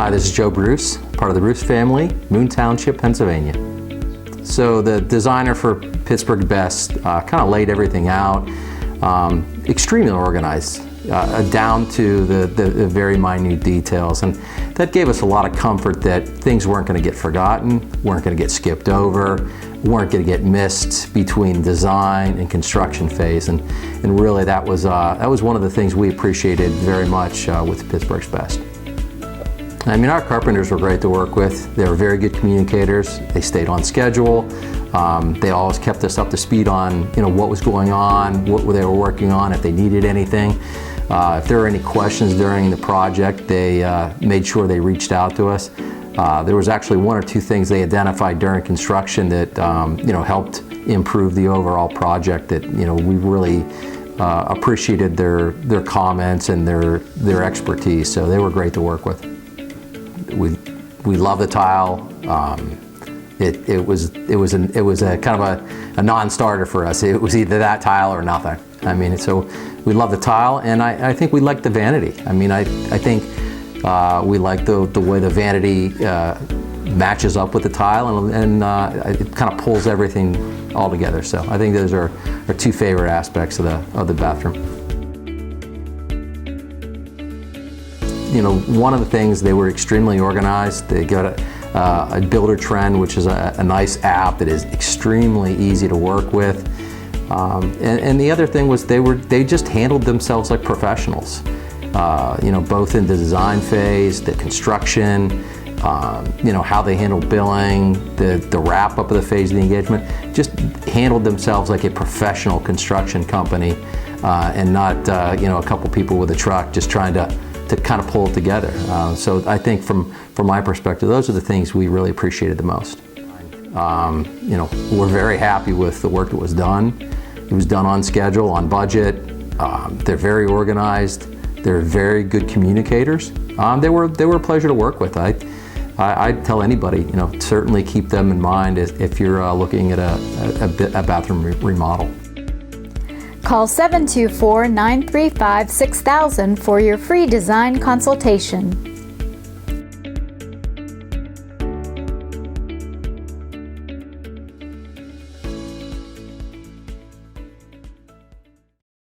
Hi, this is Joe Bruce, part of the Bruce family, Moon Township, Pennsylvania. So the designer for Pittsburgh Best kind of laid everything out, extremely organized, down to the very minute details. And that gave us a lot of comfort that things weren't going to get forgotten, weren't going to get skipped over, weren't going to get missed between design and construction phase. And really that was one of the things we appreciated very much with Pittsburgh's Best. I mean, our carpenters were great to work with. They were very good communicators. They stayed on schedule. They always kept us up to speed on, what was going on, what they were working on, if they needed anything. If there were any questions during the project, they made sure they reached out to us. There was actually one or two things they identified during construction that, helped improve the overall project that, we really appreciated their comments and their expertise. So they were great to work with. We love the tile. It was a kind of a non-starter for us. It was either that tile or nothing. I mean, so we love the tile, and I think we like the vanity. I mean, I think we like the way the vanity matches up with the tile, and it kind of pulls everything all together. So I think those are our two favorite aspects of the bathroom. One of the things, they were extremely organized. They got a Builder Trend, which is a nice app that is extremely easy to work with. And the other thing was they just handled themselves like professionals. Both in the design phase, the construction, how they handled billing, the wrap up of the phase of the engagement, just handled themselves like a professional construction company, and not a couple people with a truck just trying to kind of pull it together. So I think from my perspective, those are the things we really appreciated the most. We're very happy with the work that was done. It was done on schedule, on budget. They're very organized. They're very good communicators. They were a pleasure to work with. I'd tell anybody, certainly keep them in mind if you're looking at a bathroom remodel. Call 724-935-6000 for your free design consultation.